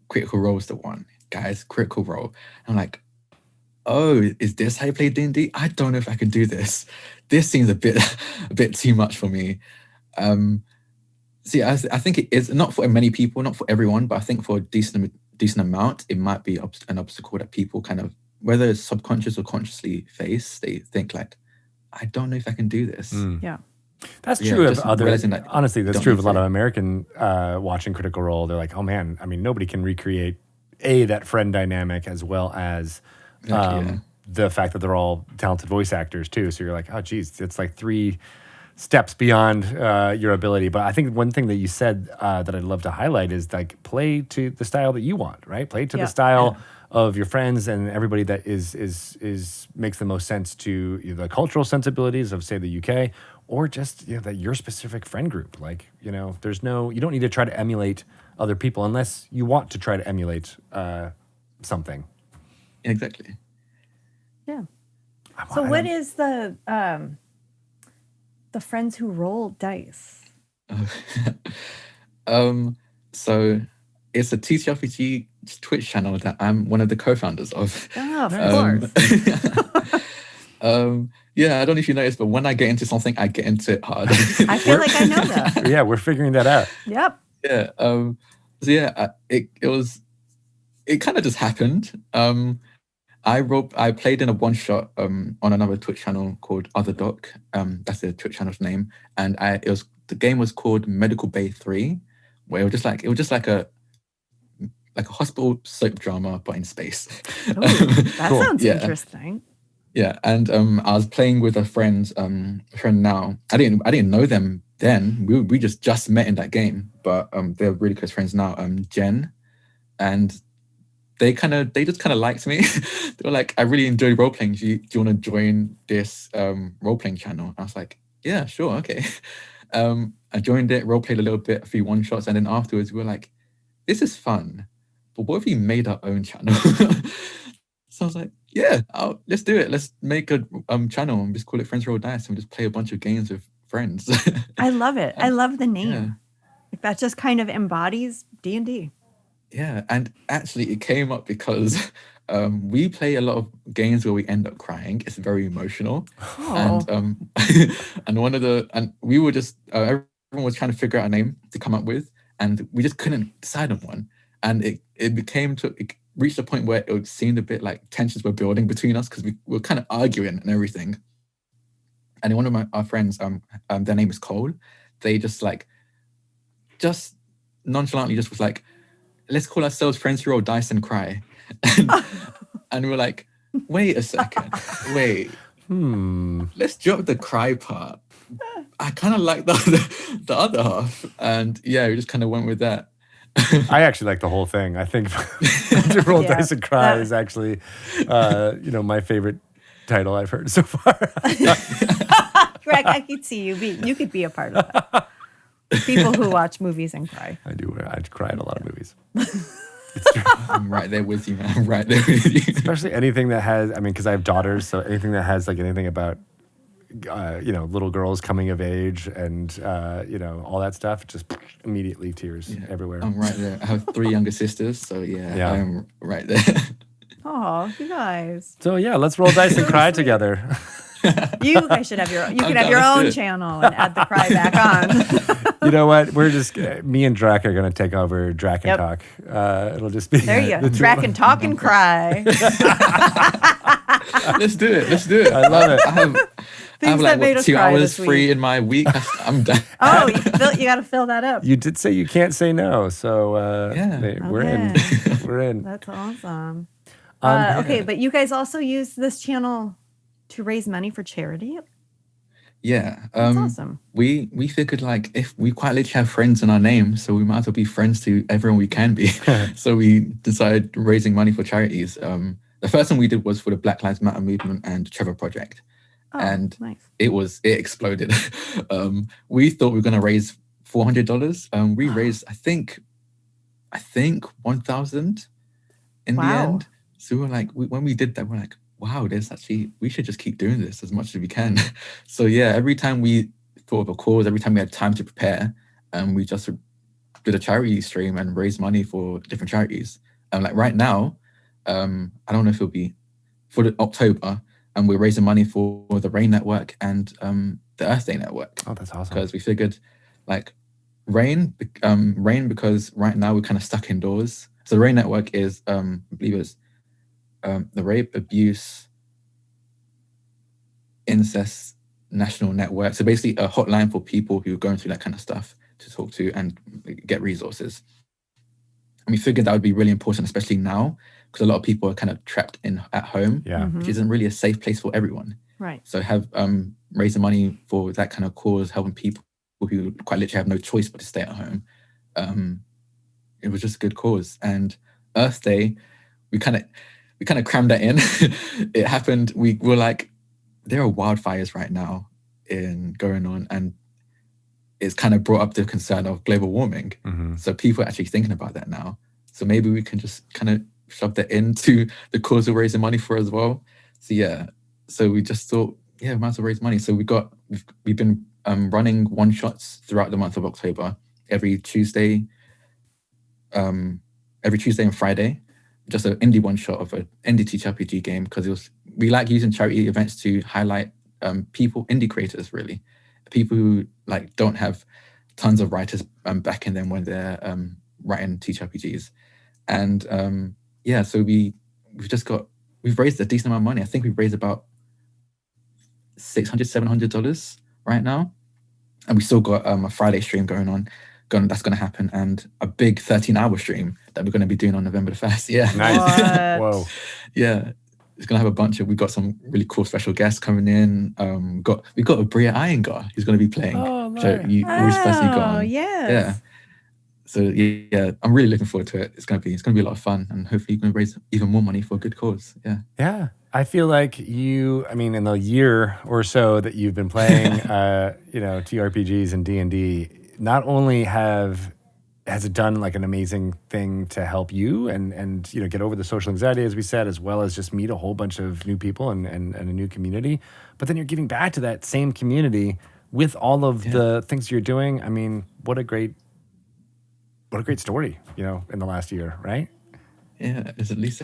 Critical Role is the one, guys. Critical Role. I'm like, oh, is this how you play D&D? I don't know if I can do this. This seems a bit too much for me. I think it is not for many people, not for everyone, but I think for a decent amount, it might be an obstacle that people kind of, whether it's subconscious or consciously face. They think like, I don't know if I can do this. Yeah. That's true of other. Honestly, that's true of a lot of American watching Critical Role. They're like, oh man, I mean, nobody can recreate that friend dynamic as well as the fact that they're all talented voice actors too. So you're like, oh geez, it's like 3 steps beyond your ability. But I think one thing that you said that I'd love to highlight is like play to the style that you want, right? Play to the style of your friends and everybody that is makes the most sense to the cultural sensibilities of, say, the UK, or just that your specific friend group. Like, you don't need to try to emulate other people unless you want to try to emulate something. Exactly. Yeah. So what is the friends who roll dice? So it's a TTRPG Twitch channel that I'm one of the co-founders of. Oh, of course. Yeah, I don't know if you noticed, but when I get into something, I get into it hard. I feel like I know that. Yeah, we're figuring that out. Yep. Yeah. It kind of just happened. I played in a one shot on another Twitch channel called Other Doc. That's the Twitch channel's name, and the game was called Medical Bay 3, where it was just like a hospital soap drama but in space. Ooh, that sounds interesting. Yeah, and I was playing with a friend now. I didn't know them then. We just met in that game, but they're really close friends now. Jen, and they just liked me. They were like, I really enjoy role playing. Do you want to join this role playing channel? I was like, yeah, sure, okay. I joined it, role played a little bit, a few one shots, and then afterwards we were like, this is fun, but what if we made our own channel? So I was like, yeah, let's do it. Let's make a channel and just call it Friends Roll Dice and just play a bunch of games with friends. I love it. I love the name. Yeah. Like, that just kind of embodies D&D. Yeah, and actually it came up because we play a lot of games where we end up crying. It's very emotional. Oh. And we were just everyone was trying to figure out a name to come up with, and we just couldn't decide on one. And it reached a point where it seemed a bit like tensions were building between us because we were kind of arguing and everything. And one of our friends, their name is Cole. They just nonchalantly was like, let's call ourselves Friends Who Roll Dice and Cry. And we're like, wait a second, let's drop the cry part. I kind of like the other half, and yeah, we just kind of went with that. I actually like the whole thing. I think to roll dice and cry is actually, my favorite title I've heard so far. Greg, I could see you could be a part of that. People who watch movies and cry. I do. I cry in a lot of movies. I'm right there with you, man. I'm right there with you. Especially anything that has, because I have daughters, so anything that has like anything about, little girls coming of age and, all that stuff, just immediately tears everywhere. I'm right there. I have 3 younger sisters, so yeah. I'm right there. Oh, you guys. So yeah, let's roll dice and cry together. You guys should have your own channel and add the cry back on. You know what? We're just me and Drak are going to take over Drak and Talk. It'll just be there. You go. Drak and Talk and Cry. Let's do it. I love it. I have Things like that made us 2 cry hours this free week. in my week. I'm done. Oh, you got to fill that up. You did say you can't say no, so Yeah. we're in. Okay. We're in. That's awesome. Um, Okay, but you guys also use this channel to raise money for charity? Yeah. That's awesome. We figured like if we quite literally have friends in our name, so we might as well be friends to everyone we can be. So we decided raising money for charities. The first one we did was for the Black Lives Matter movement and Trevor Project. Oh, And nice. it exploded. We thought we were gonna raise $400. We raised I think 1,000 in the Wow. end. So we were like, when we did that, we're like, wow, we should just keep doing this as much as we can. So yeah, every time we thought of a cause, every time we had time to prepare, we just did a charity stream and raised money for different charities. Like right now, I don't know if it'll be for the October, and we're raising money for the Rain Network and the Earth Day Network. Oh, that's awesome. Because we figured, like, Rain, because right now we're kind of stuck indoors. So the Rain Network is, I believe it's the Rape, Abuse, Incest National Network. So basically a hotline for people who are going through that kind of stuff to talk to and get resources. And we figured that would be really important, especially now, because a lot of people are kind of trapped at home, which isn't really a safe place for everyone. Right. So have raising money for that kind of cause, helping people who quite literally have no choice but to stay at home. It was just a good cause. And Earth Day, we kind of crammed that in. It happened. We were like, there are wildfires right now going on, and it's kind of brought up the concern of global warming. So people are actually thinking about that now. So maybe we can just kind of shove that into the cause we're raising money for as well. So yeah, so we just thought, yeah, we might as well raise money. So we've been running one shots throughout the month of October, every Tuesday and Friday, just an indie one shot of an indie TTRPG game, because we like using charity events to highlight people, indie creators, really, people who like don't have tons of writers backing them when they're writing TTRPGs. And yeah, so we've raised a decent amount of money. I think we've raised about $600-700 right now, and we still got a Friday stream that's going to happen, and a big 13-hour stream that we're going to be doing on November the 1st. Yeah. Nice. Whoa. Yeah. It's going to have we've got some really cool special guests coming in. We've got a Bria Iyengar who's going to be playing. Oh, which we supposed to got on. Yes. Yeah. So yeah, I'm really looking forward to it. It's going to be a lot of fun, and hopefully you can raise even more money for a good cause. Yeah. Yeah. I feel like in the year or so that you've been playing, TRPGs and D&D, not only has it done like an amazing thing to help you and get over the social anxiety, as we said, as well as just meet a whole bunch of new people and a new community, but then you're giving back to that same community with all of the things you're doing. I mean, what a great story, in the last year, right? Yeah, it's at least.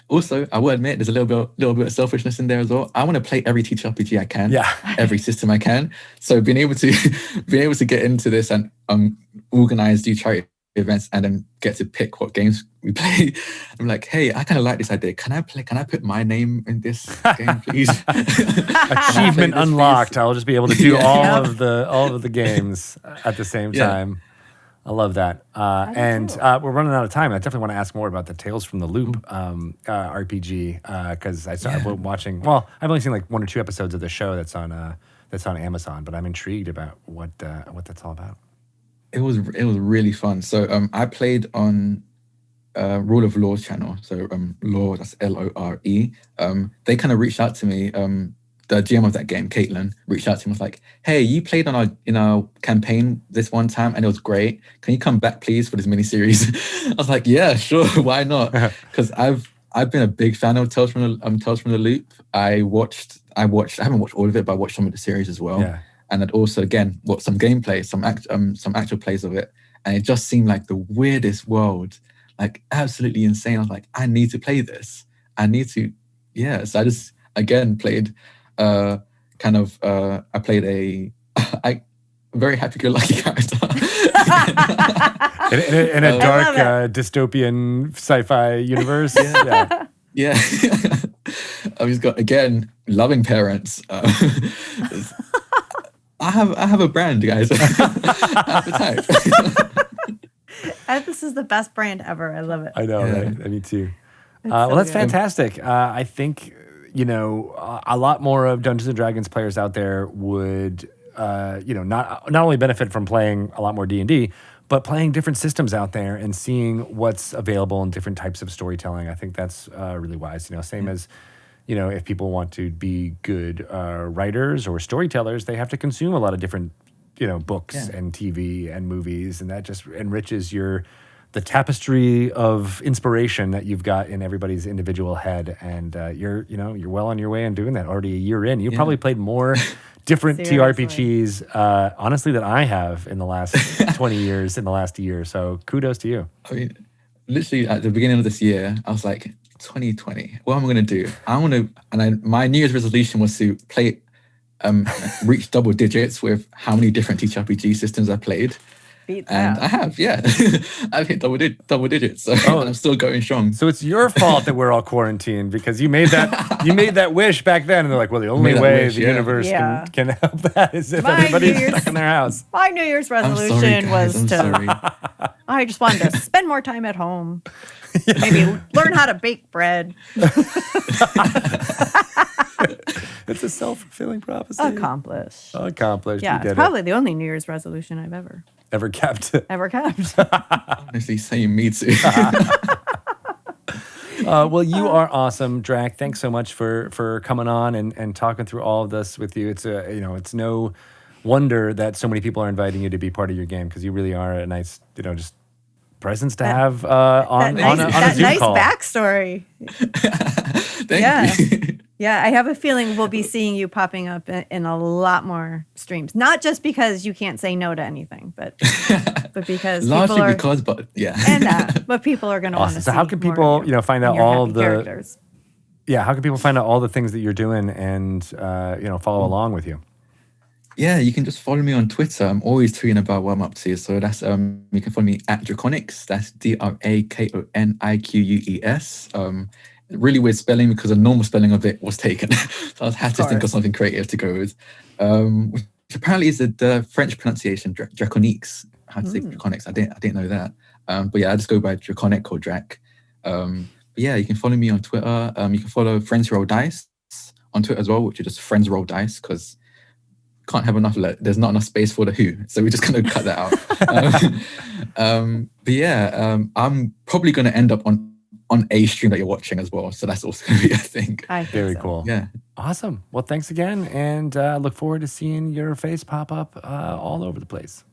Also, I will admit there's a little bit of selfishness in there as well. I want to play every TTRPG I can, every system I can. So being able to get into this and organize, do charity events, and then get to pick what games we play. I'm like, hey, I kind of like this idea. Can I put my name in this game, please? Achievement unlocked. Piece? I'll just be able to do all of the games at the same time. I love that. And we're running out of time. I definitely want to ask more about the Tales from the Loop RPG, because I've been watching. Well, I've only seen like 1 or 2 episodes of the show that's on Amazon, but I'm intrigued about what that's all about. It was really fun. So I played on Rule of Law's channel. So Law, that's Lore. They kind of reached out to me. The GM of that game, Caitlin, reached out to me and was like, hey, you played on our campaign this one time and it was great. Can you come back, please, for this mini-series? I was like, yeah, sure, why not? Because I've been a big fan of Tales from the Loop. I haven't watched all of it, but I watched some of the series as well. Yeah. And I'd also, again, watched some gameplay, some actual plays of it. And it just seemed like the weirdest world, like absolutely insane. I was like, I need to play this. So I just, again, played... I played a very happy-go-lucky character in a dark dystopian sci-fi universe. Yeah. He's got, again, loving parents. I have a brand, guys. I have the type. This is the best brand ever. I love it. I know, Yeah. right? Me too. It's Well, so that's good. fantastic. I think, a lot more of Dungeons & Dragons players out there would, not only benefit from playing a lot more D&D, but playing different systems out there and seeing what's available in different types of storytelling. I think that's really wise. Same as, if people want to be good writers or storytellers, they have to consume a lot of different, books and TV and movies, and that just enriches the tapestry of inspiration that you've got in everybody's individual head. And you're well on your way in doing that. Already a year in, you probably played more different TRPGs, honestly, than I have in the last 20 years, in the last year. So kudos to you. I mean, literally at the beginning of this year, I was like, 2020, what am I going to do? My New Year's resolution was to play, reach double digits with how many different TTRPG systems I played. And I have, yeah. I've hit double digits, so and I'm still going strong. So it's your fault that we're all quarantined because you made that wish back then, and they're like, well, the only way the universe can help that is if everybody's stuck in their house. My New Year's resolution I just wanted to spend more time at home, maybe learn how to bake bread. It's a self-fulfilling prophecy. Accomplished. Yeah, it's probably the only New Year's resolution I've ever kept. Honestly, same, me too. Well, you are awesome, Drak. Thanks so much for coming on and talking through all of this with you. It's it's no wonder that so many people are inviting you to be part of your game because you really are a nice, just presence to have on a Zoom call. Nice backstory. Thank you. Yeah, I have a feeling we'll be seeing you popping up in a lot more streams. Not just because you can't say no to anything, but because largely because, but yeah, but people are going to want to see. So how can people, find out all of the characters? Yeah, how can people find out all the things that you're doing and follow along with you? Yeah, you can just follow me on Twitter. I'm always tweeting about what I'm up to. So that's you can follow me at Drakoniques. That's DRAKONIQUES. Really weird spelling because the normal spelling of it was taken. So I had to think of something creative to go with. Which apparently is the French pronunciation, Drakoniques. How to say Drakoniques? I didn't know that. But yeah, I just go by Draconic or Drak. But yeah, you can follow me on Twitter. You can follow Friends Roll Dice on Twitter as well, which is just Friends Roll Dice because can't have enough. There's not enough space for the who, so we're just going to cut that out. But yeah, I'm probably going to end up on a stream that you're watching as well. So that's also going to be a thing. Very cool. Yeah. Awesome. Well, thanks again. And look forward to seeing your face pop up all over the place.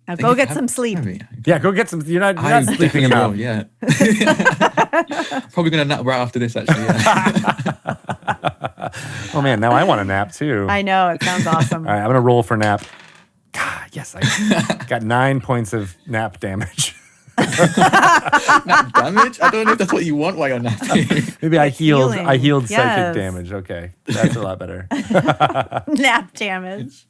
Now go get some sleep. Yeah, go get some. You're not sleeping enough. Yeah. Probably going to nap right after this, actually. Yeah. Oh, man. Now I want to nap, too. I know. It sounds awesome. All right. I'm going to roll for nap. God, yes. I got 9 points of nap damage. Nap damage? I don't know if that's what you want while you're napping. Maybe I healed Healing. psychic damage. Okay. That's a lot better. Nap damage.